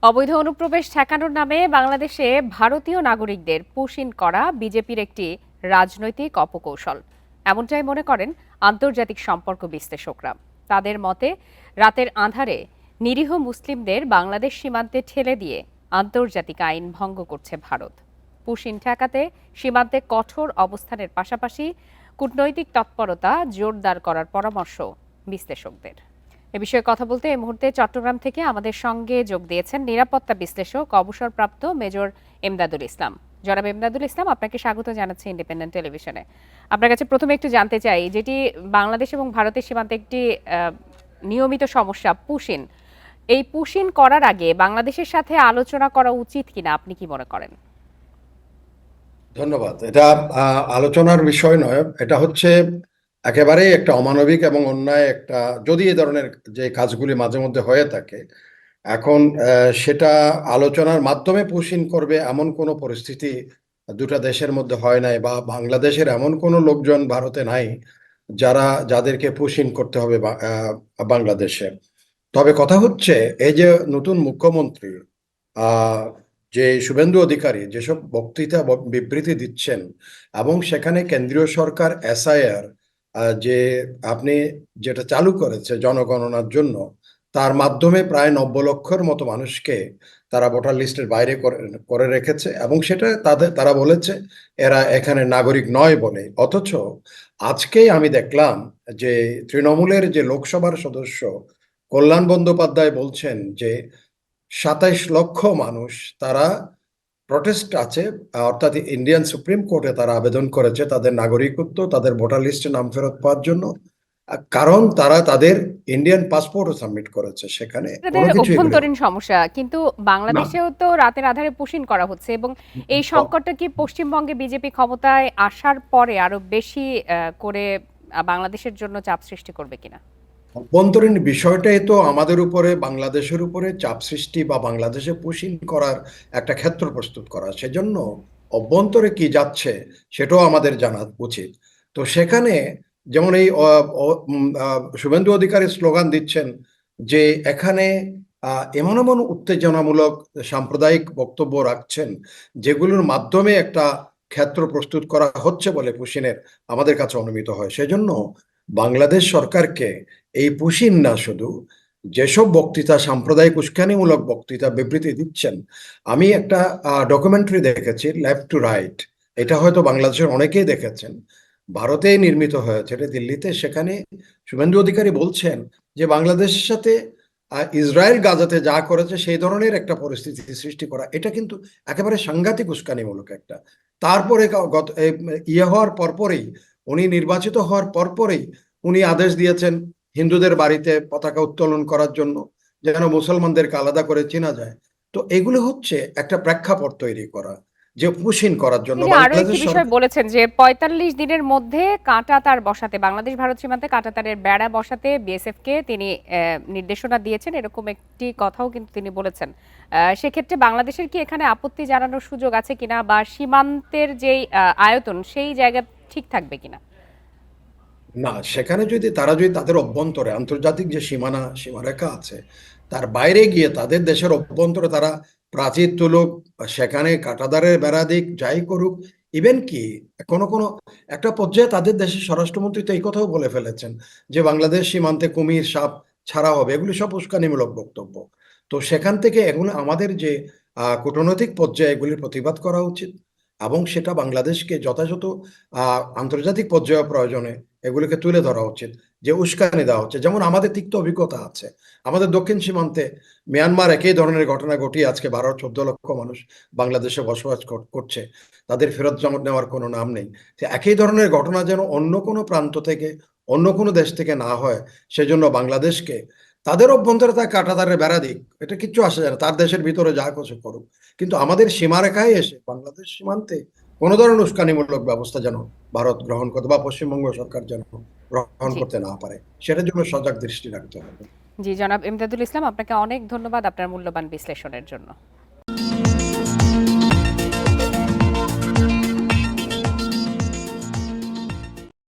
অবৈধ অনুপ্রবেশ ঠেকানোর নামে বাংলাদেশে ভারতীয় নাগরিকদের পুশ ইন করা বিজেপির একটি রাজনৈতিক অপকৌশল, এমনটাই মনে করেন আন্তর্জাতিক সম্পর্ক বিশ্লেষকরা। তাদের মতে রাতের আঁধারে নিরীহ মুসলিমদের বাংলাদেশ সীমান্তে ঠেলে দিয়ে আন্তর্জাতিক আইন ভঙ্গ করছে ভারত। পুশ ইন ঠেকাতে সীমান্তে কঠোর অবস্থানের পাশাপাশি কূটনৈতিক তৎপরতা জোরদার করার পরামর্শ বিশ্লেষকদের। এ বিষয়ে কথা বলতে এই মুহূর্তে চট্টগ্রাম থেকে আমাদের সঙ্গে যোগ দিয়েছেন নিরাপত্তা বিশ্লেষক অবসরপ্রাপ্ত মেজর এমদাদুল ইসলাম। জনাব এমদাদুল ইসলাম, আপনাকে স্বাগত জানাচ্ছি ইন্ডিপেন্ডেন্ট টেলিভিশনে। আপনার কাছে প্রথমে একটু জানতে চাই, যেটি বাংলাদেশ এবং ভারতের সীমান্তে একটি নিয়মিত সমস্যা পুশিন, এই পুশিন করার আগে বাংলাদেশের সাথে আলোচনা করা উচিত কিনা আপনি কি মনে করেন? ধন্যবাদ। এটা আলোচনার বিষয় নয়, এটা হচ্ছে একেবারেই একটা অমানবিক এবং অন্যায় একটা, যদি এই ধরনের যে কাজগুলি মাঝে মধ্যে হয়ে থাকে, এখন সেটা আলোচনার মাধ্যমে পুশিন করবে এমন কোনো পরিস্থিতি দুটা দেশের মধ্যে হয় নাই, বা বাংলাদেশের এমন কোনো লোকজন ভারতে নাই যাদেরকে পুশিন করতে হবে বাংলাদেশে। তবে কথা হচ্ছে, এই যে নতুন মুখ্যমন্ত্রী যে শুভেন্দু অধিকারী যেসব বক্তৃতা বিবৃতি দিচ্ছেন, এবং সেখানে কেন্দ্রীয় সরকার এসআইআর যে আপনি যেটা চালু করেছে জনগণনার জন্য, তার মাধ্যমে প্রায় 90 লক্ষের মতো মানুষকে তারা ভোটার লিস্টের বাইরে করে রেখেছে, এবং সেটা তারা বলেছে এরা এখানে নাগরিক নয় বলে। অথচ আজকেই আমি দেখলাম যে তৃণমূলের যে লোকসভার সদস্য কল্যাণ বন্দ্যোপাধ্যায় বলছেন যে 27 লক্ষ মানুষ তারা প্রটেস্ট আছে, অর্থাৎ ইন্ডিয়ান সুপ্রিম কোর্টে তারা আবেদন করেছে তাদের নাগরিকত্ব, তাদের ভোটার লিস্টে নাম ফেরত পাওয়ার জন্য, কারণ তারা তাদের ইন্ডিয়ান পাসপোর্টও সাবমিট করেছে। সেখানে কোনো কিছু অভ্যন্তরীণ সমস্যা, কিন্তু না। বাংলাদেশেও তো রাতের আধারে পুশিন করা হচ্ছে, এবং এই সংকটটা কি পশ্চিমবঙ্গে বিজেপি ক্ষমতায় আসার পরে আরো বেশি করে বাংলাদেশের জন্য চাপ সৃষ্টি করবে কিনা? অভ্যন্তরীণ বিষয়টাই তো আমাদের উপরে, বাংলাদেশের উপরে চাপ সৃষ্টি বা বাংলাদেশে পুশিং করার একটা ক্ষেত্র প্রস্তুত করা। সেজন্য অভ্যন্তরে কি যাচ্ছে সেটাও আমাদের জানা উচিত। তো সেখানে যেমন এই শুভেন্দু অধিকারী স্লোগান দিচ্ছেন যে এখানে এমন এমন উত্তেজনামূলক সাম্প্রদায়িক বক্তব্য রাখছেন যেগুলোর মাধ্যমে একটা ক্ষেত্র প্রস্তুত করা হচ্ছে বলে পুশিনের আমাদের কাছে অনুমিত হয়। সেজন্য বাংলাদেশ সরকারকে এই পুশিন না, শুধু যেসব বক্তৃতা সাম্প্রদায়িক উস্কানিমূলক বক্তৃতা বিবৃতি দিচ্ছেন। আমি একটা ডকুমেন্টারি দেখেছি, লেফট টু রাইট, এটা হয়তো বাংলাদেশের অনেকেই দেখেছেন, ভারতেই নির্মিত হয়েছে, এটা দিল্লিতে। সেখানে শুভেন্দু অধিকারী বলছেন যে বাংলাদেশের সাথে ইসরায়েল গাজাতে যা করেছে সেই ধরনের একটা পরিস্থিতি সৃষ্টি করা, এটা কিন্তু একেবারে সাংঘাতিক উস্কানিমূলক একটা। তারপরে হওয়ার পরপরেই, উনি নির্বাচিত হওয়ার পরপরেই উনি আদেশ দিয়েছেন হিন্দুদের বাড়িতে পতাকা উত্তোলন করার জন্য, যেন মুসলমানদেরকে আলাদা করে চেনা যায়। তো এগুলো হচ্ছে একটা প্রেক্ষাপট তৈরি করা, যে পুশিন করার জন্য তিনি আরো একটি বাংলাদেশ বিষয় সরকার। বলেছেন যে ৪৫ দিনের মধ্যে কাঁটাতার বসাতে, বাংলাদেশ ভারত সীমান্তে কাঁটাতারের বেড়া বসাতে বিএসএফ কে তিনি নির্দেশনা দিয়েছেন, এরকম একটি কথাও কিন্তু তিনি বলেছেন। সেক্ষেত্রে বাংলাদেশের কি এখানে আপত্তি জানানোর সুযোগ আছে কিনা, বা সীমান্তের যেই আয়তন সেই জায়গা ঠিক থাকবে কিনা? না, সেখানে যদি তাদের অভ্যন্তরে আন্তর্জাতিক যে সীমারেখা আছে, তার বাইরে গিয়ে তাদের দেশের অভ্যন্তরে তারা প্রাচীর তুলুক, সেখানে কাঁটাতারের বেড়া দিক, যাই করুক, ইভেন কি কোনো কোনো একটা পর্যায়ে তাদের দেশের স্বরাষ্ট্রমন্ত্রী তো এই কথাও বলে ফেলেছেন যে বাংলাদেশ সীমান্তে কুমির সাপ ছাড়া হবে। এগুলি সব উস্কানিমূলক বক্তব্য। তো সেখান থেকে এগুলো আমাদের যে কূটনৈতিক পর্যায়ে এগুলির প্রতিবাদ করা উচিত, এবং সেটা বাংলাদেশকে যথাযথ আন্তর্জাতিক পর্যায়ে প্রয়োজনে এগুলিকে তুলে ধরা উচিত, যে উস্কানি দেওয়া হচ্ছে। যেমন আমাদের তিক্ত অভিজ্ঞতা আছে, আমাদের দক্ষিণ সীমান্তে মিয়ানমার একই ধরনের ঘটনা ঘটিয়ে আজকে 12-14 লক্ষ মানুষ বাংলাদেশে বসবাস করছে, তাদের ফেরত নেওয়ার কোনো নাম নেই। তো একই ধরনের ঘটনা যেন অন্য কোনো প্রান্ত থেকে, অন্য কোনো দেশ থেকে না হয়, সেজন্য বাংলাদেশকে তাদের অভ্যন্তরে তার কাঁটাতারের বেড়া দিক, এটা কিচ্ছু আসে যায় না, তার দেশের ভিতরে যা কিছু করুক, কিন্তু আমাদের সীমারেখায় এসে বাংলাদেশ সীমান্তে কোনো ধরনের উস্কানিমূলক ব্যবস্থা যেন ভারত গ্রহণ করতে, বা পশ্চিমবঙ্গ সরকার যেন গ্রহণ জি করতে না পারে, সেটার জন্য সজাগ দৃষ্টি রাখতে হবে। জি, জনাব এমদাদুল ইসলাম, আপনাকে অনেক ধন্যবাদ আপনার মূল্যবান বিশ্লেষণের জন্য।